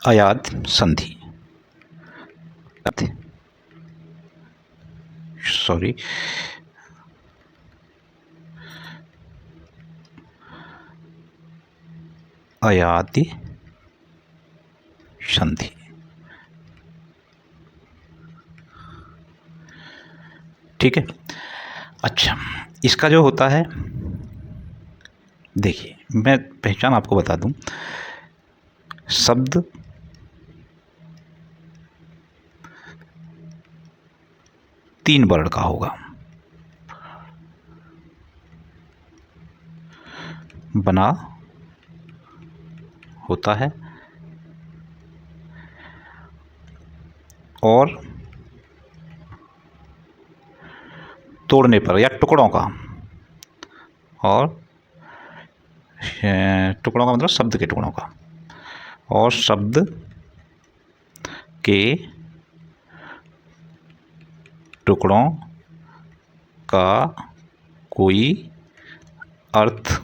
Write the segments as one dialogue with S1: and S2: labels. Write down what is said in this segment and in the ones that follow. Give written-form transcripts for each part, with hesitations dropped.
S1: अयाद संधि, सॉरी, अयादि संधि। ठीक है। अच्छा, इसका जो होता है, देखिए मैं पहचान आपको बता दूं, शब्द तीन वर्ण का होगा। बना होता है और तोड़ने पर या टुकड़ों का, और टुकड़ों का मतलब शब्द के टुकड़ों का, और शब्द के टुकड़ों का कोई अर्थ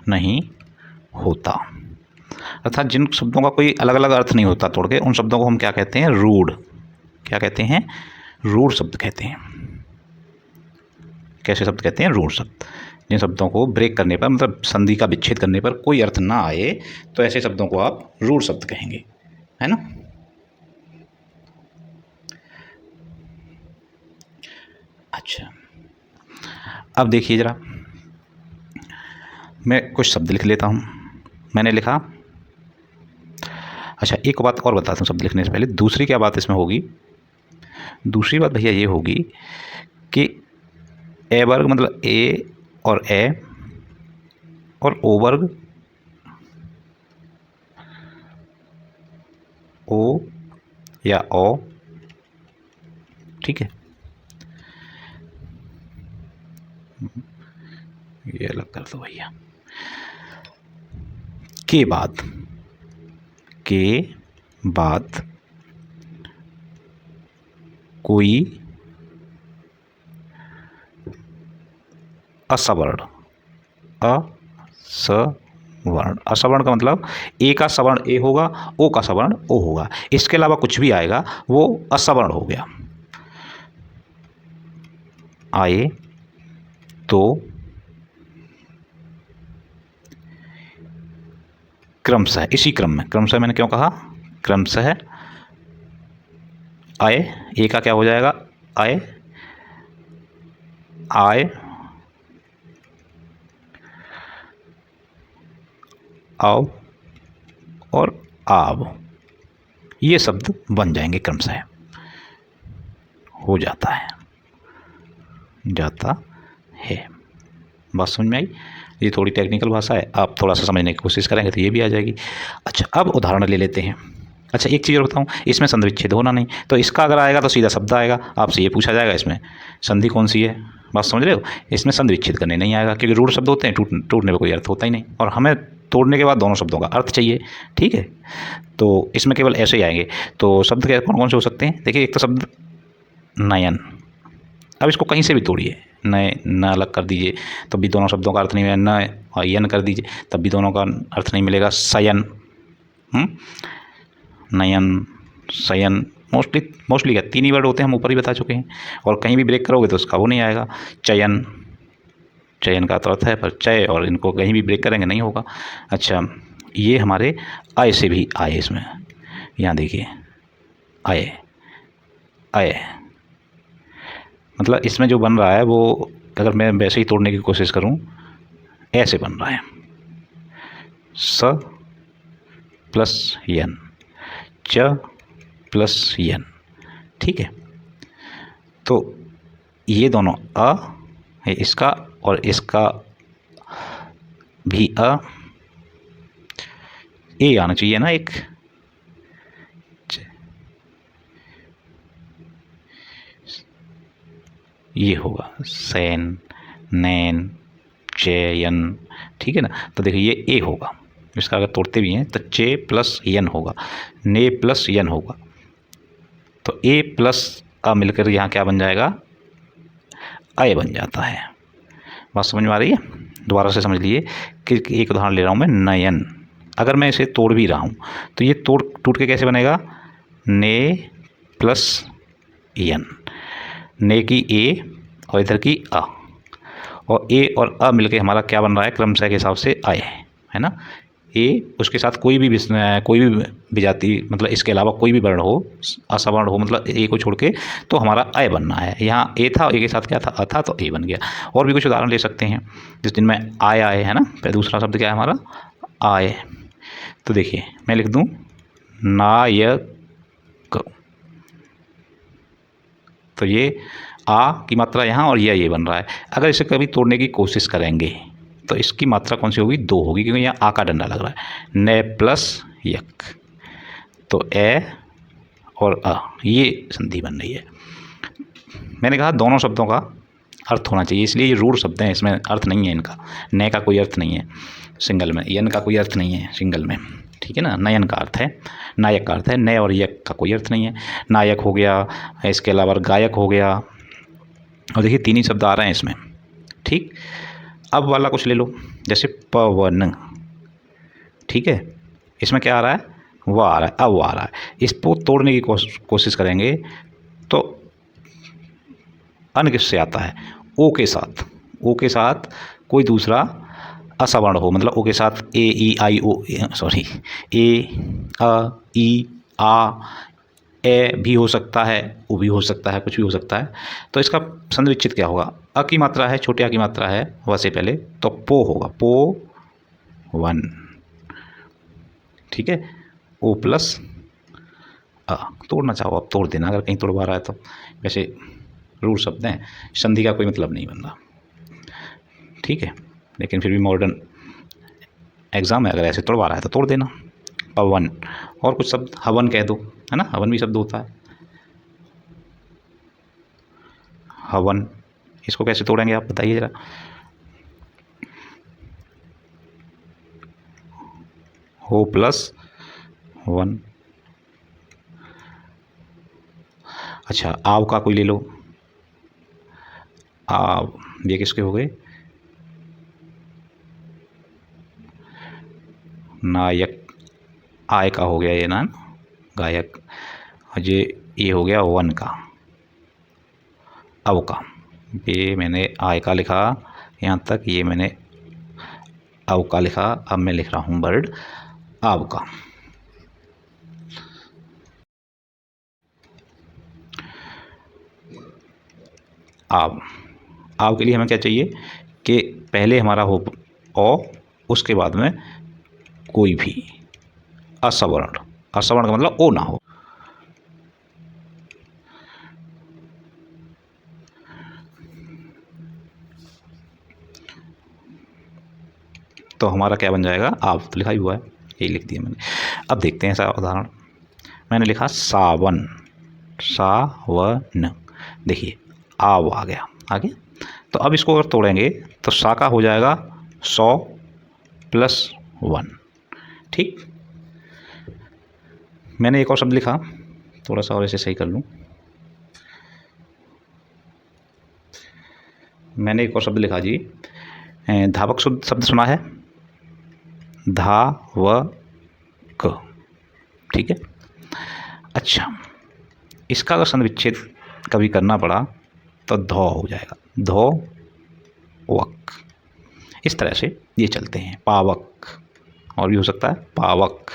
S1: नहीं होता। अर्थात जिन शब्दों का कोई अलग अलग अर्थ नहीं होता तोड़ के, उन शब्दों को हम क्या कहते हैं? रूढ़। क्या कहते हैं? रूढ़ शब्द कहते हैं। कैसे शब्द कहते हैं? रूढ़ शब्द। जिन शब्दों को ब्रेक करने पर, मतलब संधि का विच्छेद करने पर कोई अर्थ ना आए, तो ऐसे शब्दों को आप रूढ़ शब्द कहेंगे, है ना। अच्छा, अब देखिए ज़रा, मैं कुछ शब्द लिख लेता हूँ। मैंने लिखा। अच्छा, एक बात और बताता हूँ शब्द लिखने से पहले। दूसरी क्या बात इसमें होगी? दूसरी बात भैया ये होगी कि ए वर्ग मतलब ए और ए, और ओ वर्ग ओ या ओ, ठीक है। ये अलग कर दो भैया। के बाद कोई असवर्ण, असवर्ण का मतलब ए का सवर्ण ए होगा, ओ का सवर्ण ओ होगा, इसके अलावा कुछ भी आएगा वो असवर्ण हो गया। आए तो क्रमशः, इसी क्रम में, क्रमशः मैंने क्यों कहा? क्रमशः आए, ए का क्या हो जाएगा? आए, आए, आओ और आव, ये शब्द बन जाएंगे क्रमशः। हो जाता है, जाता है। बात समझ में आई? ये थोड़ी टेक्निकल भाषा है, आप थोड़ा सा समझने की कोशिश करेंगे तो ये भी आ जाएगी। अच्छा, अब उदाहरण ले लेते हैं। अच्छा, एक चीज़ और बताऊँ, इसमें संधि विच्छेद होना नहीं, तो इसका अगर आएगा तो सीधा शब्द आएगा। आपसे ये पूछा जाएगा इसमें संधि कौन सी है, बात समझ रहे हो? इसमें संधि विच्छेद करने नहीं आएगा, क्योंकि रूढ़ शब्द होते हैं, टूटने पर कोई अर्थ होता ही नहीं, और हमें तोड़ने के बाद दोनों शब्दों का अर्थ चाहिए। ठीक है, तो इसमें केवल ऐसे ही आएंगे। तो शब्द के कौन कौन से हो सकते हैं? देखिए, एक तो शब्द नयन। अब इसको कहीं से भी तोड़िए, नए न अलग कर दीजिए तब भी दोनों शब्दों का अर्थ नहीं मिलेगा, न और यन कर दीजिए तब भी दोनों का अर्थ नहीं मिलेगा। सयन, नयन, सयन, मोस्टली क्या तीन ही वर्ड होते हैं, हम ऊपर ही बता चुके हैं। और कहीं भी ब्रेक करोगे तो उसका वो नहीं आएगा। चयन, चयन का तो अर्थ है, पर चय, और इनको कहीं भी ब्रेक करेंगे नहीं होगा। अच्छा, ये हमारे आय से भी आए, इसमें यहाँ देखिए आय, आय, मतलब इसमें जो बन रहा है वो, अगर मैं वैसे ही तोड़ने की कोशिश करूं, ऐसे बन रहा है, स प्लस यन, च प्लस यन। ठीक है, तो ये दोनों अ है, इसका और इसका भी अ, ए आना चाहिए ना एक। ये होगा सैन, नैन, चयन। ठीक है ना, तो देखिए ये ए होगा, इसका अगर तोड़ते भी हैं तो चे प्लस यन होगा, ने प्लस यन होगा, तो ए प्लस अ मिलकर यहाँ क्या बन जाएगा? अय बन जाता है। बात समझ में आ रही है? दोबारा से समझ लीजिए कि एक उदाहरण ले रहा हूँ मैं, नयन। अगर मैं इसे तोड़ भी रहा हूँ तो ये टूट के कैसे बनेगा, ने प्लस एन, ने की ए और इधर की अ, और ए और अ मिलके हमारा क्या बन रहा है, क्रमशः के हिसाब से आय है ना। ए उसके साथ कोई भी विजाति मतलब इसके अलावा कोई भी वर्ण हो, असवर्ण हो, मतलब ए को छोड़ के, तो हमारा अय बनना है। यहाँ ए था, ए के साथ क्या था, अ था, तो ए बन गया। और भी कुछ उदाहरण ले सकते हैं जिस दिन में आय आए है ना। फिर दूसरा शब्द क्या है हमारा, आय। तो देखिए मैं लिख दूँ नायक, तो ये आ की मात्रा यहाँ और ये बन रहा है। अगर इसे कभी तोड़ने की कोशिश करेंगे तो इसकी मात्रा कौन सी होगी, 2 होगी, क्योंकि यहाँ आ का डंडा लग रहा है। ने प्लस यक, तो ए और अ, ये संधि बन रही है। मैंने कहा दोनों शब्दों का अर्थ होना चाहिए, इसलिए ये रूढ़ शब्द हैं, इसमें अर्थ नहीं है इनका। ने का कोई अर्थ नहीं है सिंगल में, यन का कोई अर्थ नहीं है सिंगल में, ठीक है ना। नयन का अर्थ है, नायक का अर्थ है, ने और यक का कोई अर्थ नहीं है। नायक हो गया, इसके अलावा गायक हो गया, और देखिए 3 ही शब्द आ रहे हैं इसमें, ठीक। अब वाला कुछ ले लो, जैसे पवन, ठीक है, इसमें क्या आ रहा है, वह आ रहा है, अब आ रहा है। इसको तोड़ने की कोशिश करेंगे तो अन किससे आता है, ओ के साथ। ओ के साथ कोई दूसरा असवर्ण हो, मतलब ओ के साथ ए ई आई ओ, सॉरी, ए अ ई आ ए भी हो सकता है, ओ भी हो सकता है, कुछ भी हो सकता है। तो इसका संधिविच्छेद क्या होगा, अ की मात्रा है, छोटे अ की मात्रा है व से पहले, तो पो होगा, पो वन, ठीक है। ओ प्लस अ, तोड़ना चाहो आप तोड़ देना अगर कहीं तोड़वा रहा है तो, वैसे रूढ़ शब्द हैं, संधि का कोई मतलब नहीं बन रहा, ठीक है। लेकिन फिर भी मॉडर्न एग्जाम है, अगर ऐसे तोड़वा रहा है तो तोड़ देना। पवन, और कुछ शब्द, हवन कह दो, है ना, हवन भी शब्द होता है, हवन। इसको कैसे तोड़ेंगे आप बताइए जरा। हो प्लस वन, अच्छा आव का कोई ले लो, आव, ये किसके हो गए, नायक, आय का हो गया ये ना, गायक, और ये हो गया वन का, अव का। ये मैंने आय का लिखा यहाँ तक, ये मैंने अव का लिखा, अब मैं लिख रहा हूँ वर्ड आव का। आव, आव के लिए हमें क्या चाहिए कि पहले हमारा हो ओ, उसके बाद में कोई भी असवर्ण, असवर्ण का मतलब ओ ना हो। तो हमारा क्या बन जाएगा, आव तो लिखा ही हुआ है, यही लिख दिया मैंने। अब देखते हैं ऐसा उदाहरण, मैंने लिखा सावन, सावन, देखिए आव आ गया, आगे। तो अब इसको अगर तोड़ेंगे तो सा का हो जाएगा 100 प्लस 1, ठीक। मैंने एक और शब्द लिखा, थोड़ा सा और इसे सही कर लूँ, मैंने एक और शब्द लिखा जी, धावक शब्द सुना है, धावक, ठीक है। अच्छा, इसका अगर संधिविच्छेद कभी करना पड़ा तो धौ हो जाएगा, धौ वक, इस तरह से ये चलते हैं। पावक, और भी हो सकता है पावक,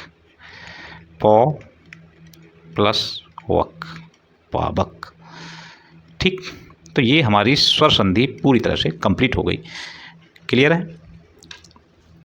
S1: पौ प्लस वक, पावक, ठीक। तो ये हमारी स्वर संधि पूरी तरह से कंप्लीट हो गई। क्लियर है।